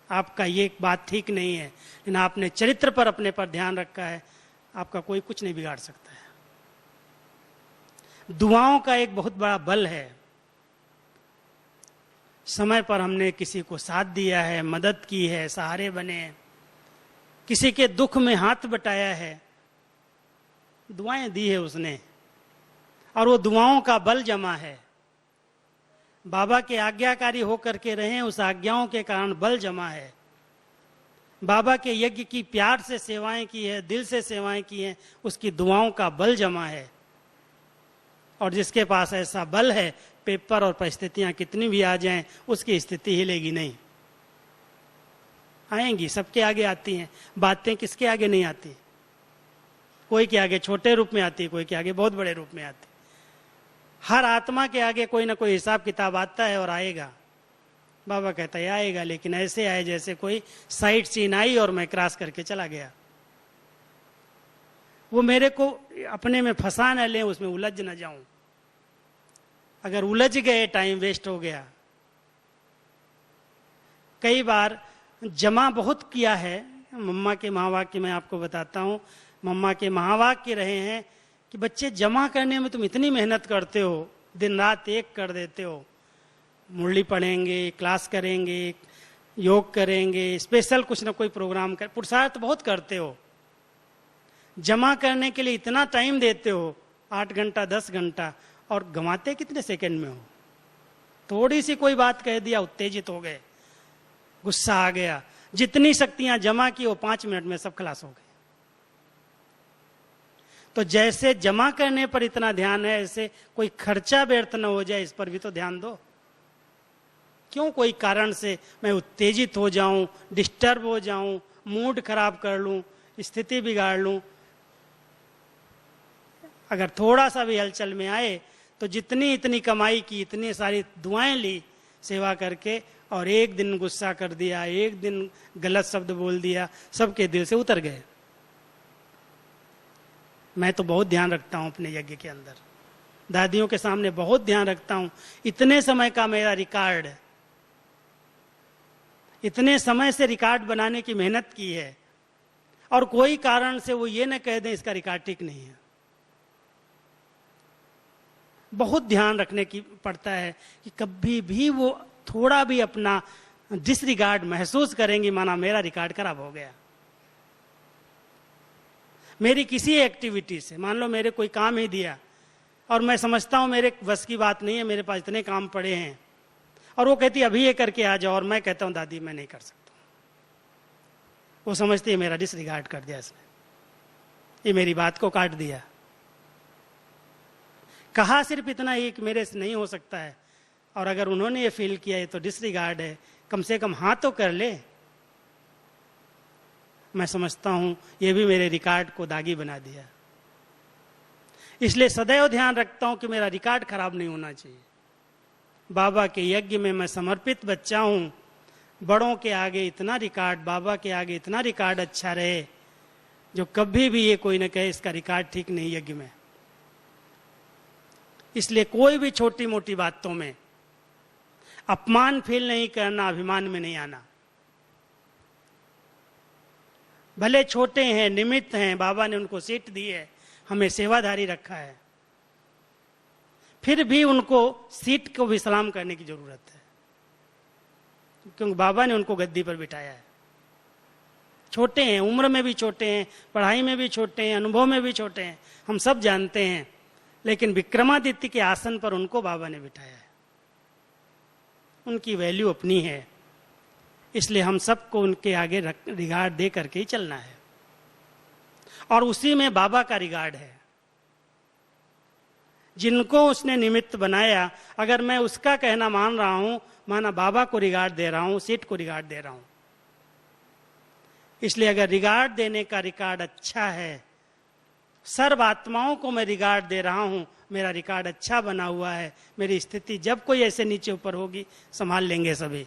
आपका ये बात ठीक नहीं है, लेकिन आपने चरित्र पर अपने पर ध्यान रखा है, आपका कोई कुछ नहीं बिगाड़ सकता है। दुआओं का एक बहुत बड़ा बल है। समय पर हमने किसी को साथ दिया है, मदद की है, सहारे बने हैं, किसी के दुख में हाथ बटाया है, दुआएं दी है उसने, और वो दुआओं का बल जमा है। बाबा के आज्ञाकारी होकर के रहे, उस आज्ञाओं के कारण बल जमा है। बाबा के यज्ञ की प्यार से सेवाएं की है, दिल से सेवाएं की हैं, उसकी दुआओं का बल जमा है। और जिसके पास ऐसा बल है, पेपर और परिस्थितियां कितनी भी आ जाएं, उसकी स्थिति हिलेगी नहीं। आएंगी, सबके आगे आती हैं। बातें किसके आगे नहीं आती? कोई के आगे छोटे रूप में आती है, कोई के आगे बहुत बड़े रूप में आती है। हर आत्मा के आगे कोई ना कोई हिसाब किताब आता है और आएगा। बाबा कहता है आएगा, लेकिन ऐसे आए जैसे कोई साइड सीन आई और मैं क्रॉस करके चला गया। वो मेरे को अपने में फंसा न ले, उसमें उलझ न जाऊं। अगर उलझ गए, टाइम वेस्ट हो गया। कई बार जमा बहुत किया है। मम्मा के महावाक्य मैं आपको बताता हूं। मम्मा के महावाक्य रहे हैं कि बच्चे, जमा करने में तुम इतनी मेहनत करते हो, दिन रात एक कर देते हो। मुरली पढ़ेंगे, क्लास करेंगे, योग करेंगे, स्पेशल कुछ ना कोई प्रोग्राम कर, पुरुषार्थ बहुत करते हो। जमा करने के लिए इतना टाइम देते हो, 8 घंटा 10 घंटा, और गंवाते कितने सेकंड में हो? थोड़ी सी कोई बात कह दिया, उत्तेजित हो गए, गुस्सा आ गया। जितनी शक्तियां जमा की वो 5 मिनट में सब खलास हो गए। तो जैसे जमा करने पर इतना ध्यान है, ऐसे कोई खर्चा व्यर्थ न हो जाए, इस पर भी तो ध्यान दो। क्यों कोई कारण से मैं उत्तेजित हो जाऊं, डिस्टर्ब हो जाऊं, मूड खराब कर लूं, स्थिति बिगाड़ लूं? अगर थोड़ा सा भी हलचल में आए तो जितनी इतनी कमाई की, इतनी सारी दुआएं ली सेवा करके, और एक दिन गुस्सा कर दिया, एक दिन गलत शब्द बोल दिया, सबके दिल से उतर गए। मैं तो बहुत ध्यान रखता हूं अपने यज्ञ के अंदर, दादियों के सामने बहुत ध्यान रखता हूं। इतने समय का मेरा रिकॉर्ड, इतने समय से रिकॉर्ड बनाने की मेहनत की है, और कोई कारण से वो ये न कह दें इसका रिकॉर्ड ठीक नहीं है। बहुत ध्यान रखने की पड़ता है कि कभी भी वो थोड़ा भी अपना डिसरिगार्ड महसूस करेंगे, माना मेरा रिकॉर्ड खराब हो गया। मेरी किसी एक्टिविटी से, मान लो मेरे कोई काम ही दिया और मैं समझता हूं मेरे बस की बात नहीं है, मेरे पास इतने काम पड़े हैं, और वो कहती अभी ये करके आ जाओ, और मैं कहता हूं दादी मैं नहीं कर सकता। वो समझती है मेरा डिसरिगार्ड कर दिया इसने, ये मेरी बात को काट दिया। कहा सिर्फ इतना ही कि मेरे से नहीं हो सकता है, और अगर उन्होंने ये फील किया ये तो डिसरिगार्ड है, कम से कम हाँ तो कर ले। मैं समझता हूं ये भी मेरे रिकॉर्ड को दागी बना दिया। इसलिए सदैव ध्यान रखता हूं कि मेरा रिकॉर्ड खराब नहीं होना चाहिए। बाबा के यज्ञ में मैं समर्पित बच्चा हूं। बड़ों के आगे इतना रिकॉर्ड, बाबा के आगे इतना रिकॉर्ड अच्छा रहे, जो कभी भी ये कोई न कहे इसका रिकॉर्ड ठीक नहीं यज्ञ में। इसलिए कोई भी छोटी मोटी बातों में अपमान फील नहीं करना, अभिमान में नहीं आना। भले छोटे हैं, निमित्त हैं, बाबा ने उनको सीट दी है, हमें सेवाधारी रखा है, फिर भी उनको सीट को भी सलाम करने की जरूरत है, क्योंकि बाबा ने उनको गद्दी पर बिठाया है। छोटे हैं, उम्र में भी छोटे हैं, पढ़ाई में भी छोटे हैं, अनुभव में भी छोटे हैं, हम सब जानते हैं, लेकिन विक्रमादित्य के आसन पर उनको बाबा ने बिठाया है। उनकी वैल्यू अपनी है, इसलिए हम सबको उनके आगे रिगार्ड दे करके ही चलना है, और उसी में बाबा का रिगार्ड है। जिनको उसने निमित्त बनाया, अगर मैं उसका कहना मान रहा हूं, माना बाबा को रिगार्ड दे रहा हूं, सीट को रिगार्ड दे रहा हूं। इसलिए अगर रिगार्ड देने का रिकॉर्ड अच्छा है, सर्व आत्माओं को मैं रिगार्ड दे रहा हूं, मेरा रिकॉर्ड अच्छा बना हुआ है, मेरी स्थिति जब कोई ऐसे नीचे ऊपर होगी संभाल लेंगे सभी।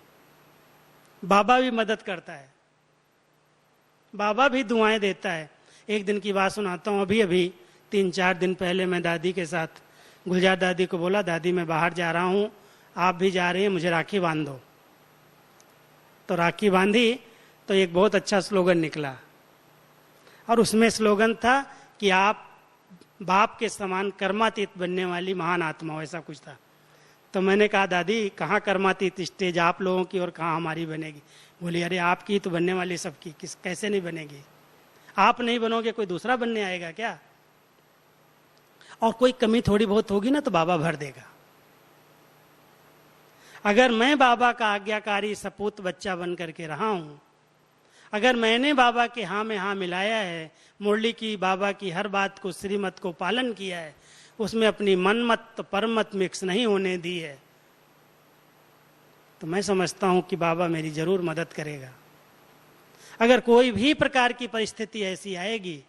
बाबा भी मदद करता है, बाबा भी दुआएं देता है। एक दिन की बात सुनाता हूं। अभी 3-4 दिन पहले मैं दादी के साथ, गुलजार दादी को बोला, दादी मैं बाहर जा रहा हूं, आप भी जा रहे हैं, मुझे राखी बांध दो। तो राखी बांधी तो एक बहुत अच्छा स्लोगन निकला, और उसमें स्लोगन था कि आप बाप के समान कर्मातीत बनने वाली महान आत्मा हो, ऐसा कुछ था। तो मैंने कहा दादी कहाँ कर्मातीत स्टेज आप लोगों की और कहाँ हमारी बनेगी? बोली अरे आपकी तो बनने वाली सबकी, कैसे नहीं बनेगी? आप नहीं बनोगे कोई दूसरा बनने आएगा क्या? और कोई कमी थोड़ी बहुत होगी ना तो बाबा भर देगा। अगर मैं बाबा का आज्ञाकारी सपूत बच्चा बन करके रहा हूं, अगर मैंने बाबा के हाँ में हाँ मिलाया है, मुरली की बाबा की हर बात को, श्रीमत को पालन किया है, उसमें अपनी मनमत परमत मिक्स नहीं होने दी है, तो मैं समझता हूं कि बाबा मेरी जरूर मदद करेगा। अगर कोई भी प्रकार की परिस्थिति ऐसी आएगी,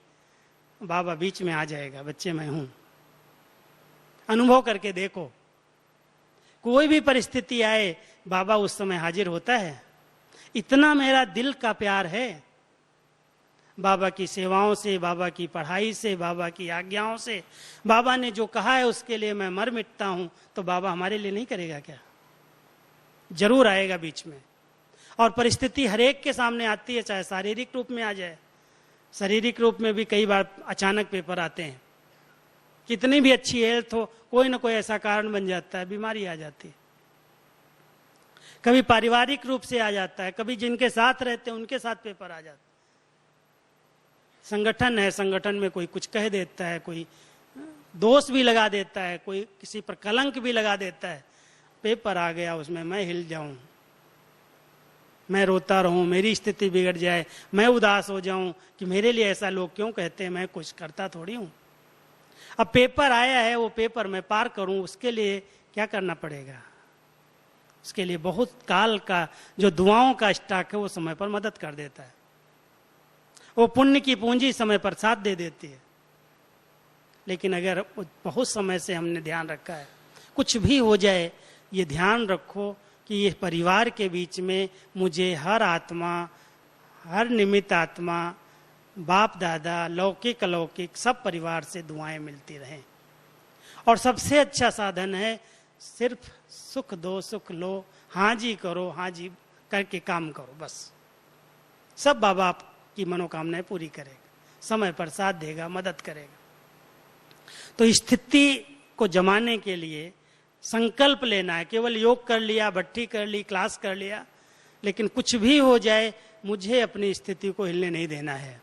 बाबा बीच में आ जाएगा। बच्चे मैं हूं, अनुभव करके देखो। कोई भी परिस्थिति आए, बाबा उस समय हाजिर होता है। इतना मेरा दिल का प्यार है बाबा की सेवाओं से, बाबा की पढ़ाई से, बाबा की आज्ञाओं से। बाबा ने जो कहा है उसके लिए मैं मर मिटता हूं, तो बाबा हमारे लिए नहीं करेगा क्या? जरूर आएगा बीच में। और परिस्थिति हरेक के सामने आती है, चाहे शारीरिक रूप में आ जाए। शारीरिक रूप में भी कई बार अचानक पेपर आते हैं। कितनी भी अच्छी हेल्थ हो, कोई ना कोई ऐसा कारण बन जाता है, बीमारी आ जाती है। कभी पारिवारिक रूप से आ जाता है, कभी जिनके साथ रहते हैं उनके साथ पेपर आ जाता है। संगठन है, संगठन में कोई कुछ कह देता है, कोई दोष भी लगा देता है, कोई किसी पर कलंक भी लगा देता है। पेपर आ गया, उसमें मैं हिल जाऊं, मैं रोता रहूं, मेरी स्थिति बिगड़ जाए, मैं उदास हो जाऊं कि मेरे लिए ऐसा लोग क्यों कहते हैं, मैं कुछ करता थोड़ी हूं। अब पेपर आया है, वो पेपर मैं पार करूं, उसके लिए क्या करना पड़ेगा? उसके लिए बहुत काल का जो दुआओं का स्टॉक है वो समय पर मदद कर देता है। वो पुण्य की पूंजी समय पर साथ दे देती है। लेकिन अगर बहुत समय से हमने ध्यान रखा है, कुछ भी हो जाए, ये ध्यान रखो कि ये परिवार के बीच में मुझे हर आत्मा, हर निमित्त आत्मा, बाप दादा, लौकिक अलौकिक सब परिवार से दुआएं मिलती रहें। और सबसे अच्छा साधन है सिर्फ सुख दो, सुख लो, हाँ जी करो, हाँ जी करके काम करो, बस। सब बाबा आपकी मनोकामनाएं पूरी करेगा, समय पर साथ देगा, मदद करेगा। तो स्थिति को जमाने के लिए संकल्प लेना है। केवल योग कर लिया, भट्ठी कर ली, क्लास कर लिया, लेकिन कुछ भी हो जाए मुझे अपनी स्थिति को हिलने नहीं देना है।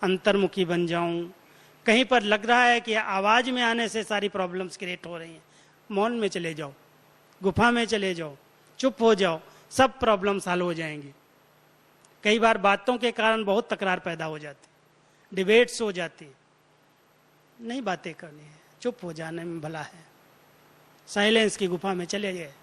अंतर्मुखी बन जाऊं। कहीं पर लग रहा है कि आवाज में आने से सारी प्रॉब्लम्स क्रिएट हो रही हैं, मौन में चले जाओ, गुफा में चले जाओ, चुप हो जाओ, सब प्रॉब्लम्स हल हो जाएंगी। कई बार बातों के कारण बहुत तकरार पैदा हो जाती, डिबेट्स हो जाती। नहीं बातें करनी है, चुप हो जाने में भला है। साइलेंस की गुफा में चले गए।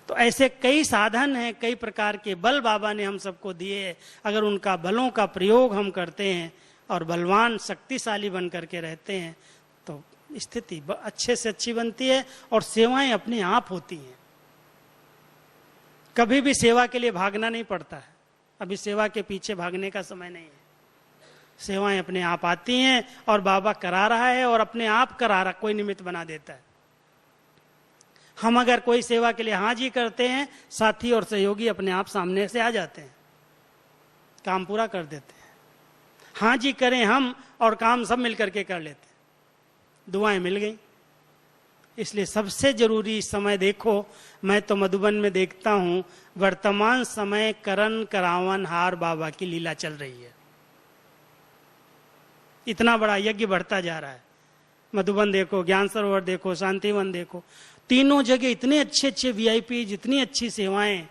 तो ऐसे कई साधन हैं, कई प्रकार के बल बाबा ने हम सबको दिए। अगर उनका बलों का प्रयोग हम करते हैं और बलवान शक्तिशाली बन करके रहते हैं, तो स्थिति अच्छे से अच्छी बनती है और सेवाएं अपने आप होती हैं। कभी भी सेवा के लिए भागना नहीं पड़ता है। अभी सेवा के पीछे भागने का समय नहीं है। सेवाएं अपने आप आती हैं और बाबा करा रहा है और अपने आप करा रहा, कोई निमित्त बना देता है। हम अगर कोई सेवा के लिए हाँ जी करते हैं, साथी और सहयोगी अपने आप सामने से आ जाते हैं, काम पूरा कर देते हैं। हाँ जी करें हम और काम सब मिलकर के कर लेते हैं। दुआएं मिल गई। इसलिए सबसे जरूरी समय देखो, मैं तो मधुबन में देखता हूं वर्तमान समय करन करावन हार बाबा की लीला चल रही है। इतना बड़ा यज्ञ बढ़ता जा रहा है। मधुबन देखो, ज्ञान सरोवर देखो, शांतिवन देखो, तीनों जगह इतने अच्छे अच्छे वीआईपी, जितनी अच्छी सेवाएं।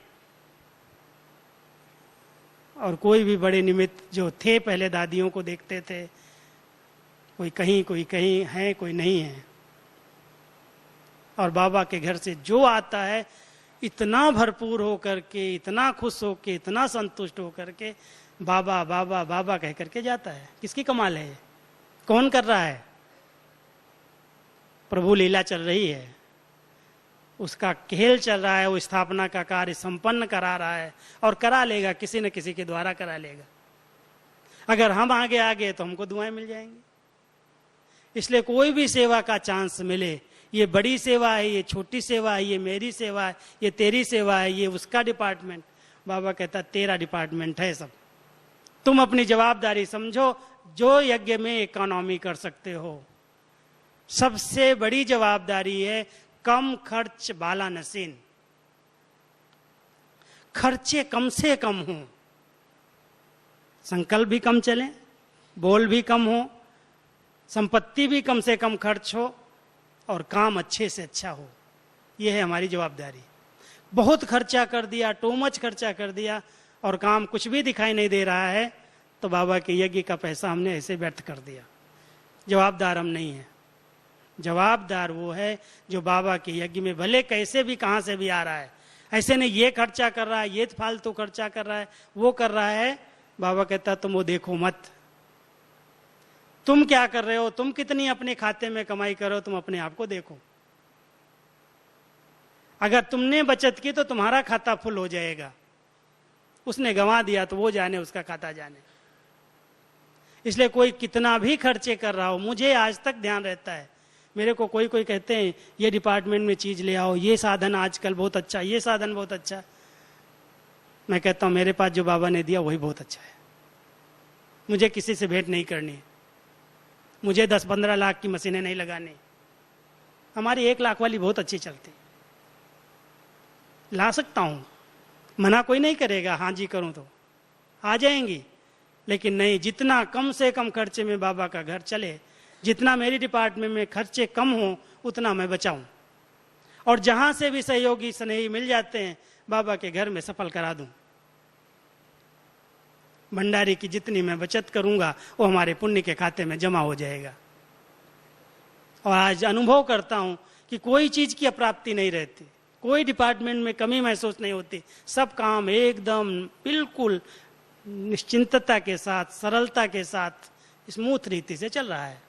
और कोई भी बड़े निमित्त जो थे, पहले दादियों को देखते थे, कोई कहीं है, कोई नहीं है। और बाबा के घर से जो आता है इतना भरपूर होकर के, इतना खुश होकर, इतना संतुष्ट होकर के बाबा बाबा बाबा कह करके जाता है। किसकी कमाल है? कौन कर रहा है? प्रभु लीला चल रही है, उसका खेल चल रहा है। वो स्थापना का कार्य संपन्न करा रहा है और करा लेगा, किसी न किसी के द्वारा करा लेगा। अगर हम आगे आगे तो हमको दुआएं मिल जाएंगी। इसलिए कोई भी सेवा का चांस मिले, ये बड़ी सेवा है, ये छोटी सेवा है, ये मेरी सेवा है, ये तेरी सेवा है, ये उसका डिपार्टमेंट, बाबा कहता तेरा डिपार्टमेंट है सब। तुम अपनी जवाबदारी समझो। जो यज्ञ में इकोनॉमी कर सकते हो, सबसे बड़ी जवाबदारी है कम खर्च बाला नसीन। खर्चे कम से कम हो, संकल्प भी कम चले, बोल भी कम हो, संपत्ति भी कम से कम खर्च हो और काम अच्छे से अच्छा हो। यह है हमारी जवाबदारी। बहुत खर्चा कर दिया, टू मच खर्चा कर दिया और काम कुछ भी दिखाई नहीं दे रहा है, तो बाबा के यज्ञ का पैसा हमने ऐसे व्यर्थ कर दिया। जवाबदार हम नहीं है। जवाबदार वो है जो बाबा के यज्ञ में भले कैसे भी कहां से भी आ रहा है, ऐसे नहीं ये खर्चा कर रहा है, ये फालतू खर्चा कर रहा है, वो कर रहा है। बाबा कहता तुम वो देखो मत, तुम क्या कर रहे हो, तुम कितनी अपने खाते में कमाई करो, तुम अपने आप को देखो। अगर तुमने बचत की तो तुम्हारा खाता फुल हो जाएगा, उसने गंवा दिया तो वो जाने, उसका खाता जाने। इसलिए कोई कितना भी खर्चे कर रहा हो, मुझे आज तक ध्यान रहता है, मेरे को कोई कोई कहते हैं ये डिपार्टमेंट में चीज ले आओ, ये साधन आजकल बहुत अच्छा, ये साधन बहुत अच्छा। मैं कहता हूं मेरे पास जो बाबा ने दिया वही बहुत अच्छा है, मुझे किसी से भेंट नहीं करनी, मुझे 10-15 लाख की मशीनें नहीं लगानी, हमारी 1 लाख वाली बहुत अच्छी चलती, ला सकता हूं, मना कोई नहीं करेगा, हाँ जी करूं तो आ जाएंगी। लेकिन नहीं, जितना कम से कम खर्चे में बाबा का घर चले, जितना मेरी डिपार्टमेंट में खर्चे कम हो उतना मैं बचाऊं, और जहां से भी सहयोगी स्नेही मिल जाते हैं बाबा के घर में सफल करा दूं। भंडारी की जितनी मैं बचत करूंगा वो हमारे पुण्य के खाते में जमा हो जाएगा। और आज अनुभव करता हूं कि कोई चीज की अप्राप्ति नहीं रहती, कोई डिपार्टमेंट में कमी महसूस नहीं होती, सब काम एकदम बिल्कुल निश्चिंतता के साथ, सरलता के साथ, स्मूथ रीति से चल रहा है।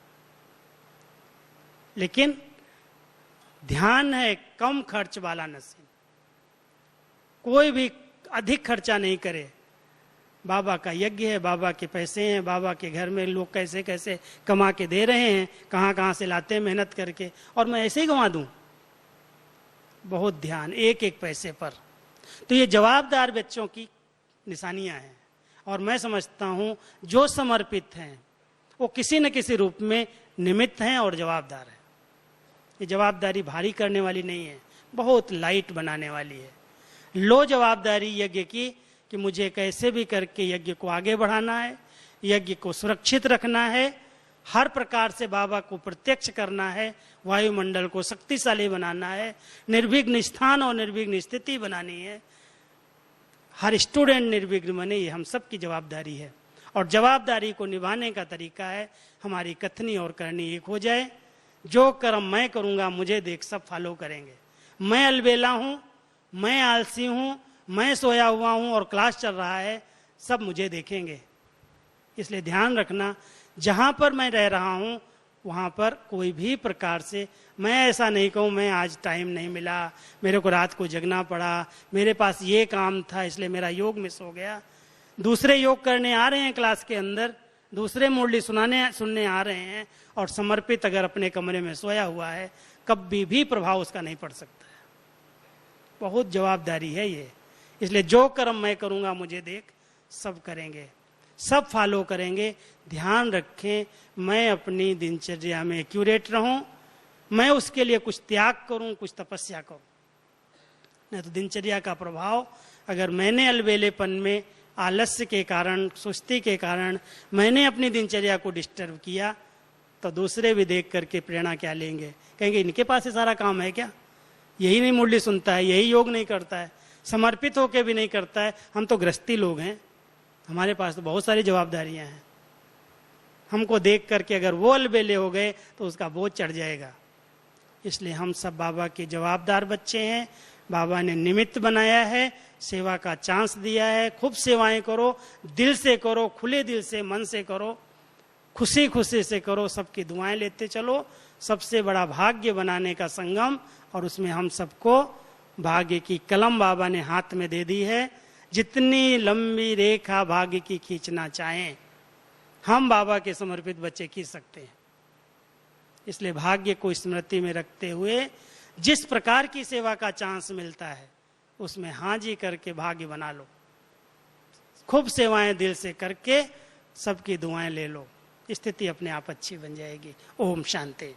लेकिन ध्यान है कम खर्च वाला नसीब, कोई भी अधिक खर्चा नहीं करे। बाबा का यज्ञ है, बाबा के पैसे हैं, बाबा के घर में लोग कैसे कैसे कमा के दे रहे हैं, कहां कहां से लाते हैं मेहनत करके, और मैं ऐसे ही गंवा दूं। बहुत ध्यान एक एक पैसे पर। तो ये जवाबदार बच्चों की निशानियां हैं, और मैं समझता हूं जो समर्पित हैं वो किसी न किसी रूप में निमित्त हैं और जवाबदार हैं। ये जवाबदारी भारी करने वाली नहीं है, बहुत लाइट बनाने वाली है। लो जवाबदारी यज्ञ की कि मुझे कैसे भी करके यज्ञ को आगे बढ़ाना है, यज्ञ को सुरक्षित रखना है, हर प्रकार से बाबा को प्रत्यक्ष करना है, वायुमंडल को शक्तिशाली बनाना है, निर्विघ्न स्थान और निर्विघ्न स्थिति बनानी है, हर स्टूडेंट निर्विघ्न बने, ये हम सब की जवाबदारी है। और जवाबदारी को निभाने का तरीका है हमारी कथनी और करनी एक हो जाए। जो कर्म मैं करूंगा मुझे देख सब फॉलो करेंगे। मैं अलबेला हूं, मैं आलसी हूं, मैं सोया हुआ हूं और क्लास चल रहा है, सब मुझे देखेंगे। इसलिए ध्यान रखना, जहां पर मैं रह रहा हूं वहां पर कोई भी प्रकार से मैं ऐसा नहीं कहूं मैं आज टाइम नहीं मिला, मेरे को रात को जगना पड़ा, मेरे पास ये काम था इसलिए मेरा योग मिस हो गया। दूसरे योग करने आ रहे हैं क्लास के अंदर, दूसरे मुरली सुनने आ रहे हैं, और समर्पित अगर अपने कमरे में सोया हुआ है, कभी भी प्रभाव उसका नहीं पड़ सकता है। बहुत जवाबदारी है ये। इसलिए जो कर्म मैं करूंगा मुझे देख सब करेंगे, सब फॉलो करेंगे। ध्यान रखें मैं अपनी दिनचर्या में एक्यूरेट रहूं, मैं उसके लिए कुछ त्याग करूं, कुछ तपस्या करूं। नहीं तो दिनचर्या का प्रभाव, अगर मैंने अलबेलेपन में आलस्य के कारण, सुस्ती के कारण मैंने अपनी दिनचर्या को डिस्टर्ब किया, तो दूसरे भी देख करके प्रेरणा क्या लेंगे, कहेंगे इनके पास ये सारा काम है क्या, यही नहीं मुरली सुनता है, यही योग नहीं करता है, समर्पित होकर भी नहीं करता है, हम तो गृहस्थी लोग हैं, हमारे पास तो बहुत सारी जवाबदारियां हैं। हमको देख करके अगर वो अलबेले हो गए तो उसका बोझ चढ़ जाएगा। इसलिए हम सब बाबा के जवाबदार बच्चे हैं, बाबा ने निमित्त बनाया है, सेवा का चांस दिया है, खूब सेवाएं करो, दिल से करो, खुले दिल से, मन से करो, खुशी खुशी से करो, सबकी दुआएं लेते चलो। सबसे बड़ा भाग्य बनाने का संगम, और उसमें हम सबको भाग्य की कलम बाबा ने हाथ में दे दी है। जितनी लंबी रेखा भाग्य की खींचना चाहें हम बाबा के समर्पित बच्चे खींच सकते हैं। इसलिए भाग्य को स्मृति में रखते हुए जिस प्रकार की सेवा का चांस मिलता है उसमें हाँ जी करके भाग्य बना लो, खूब सेवाएं दिल से करके सबकी दुआएं ले लो, स्थिति अपने आप अच्छी बन जाएगी। ओम शांति।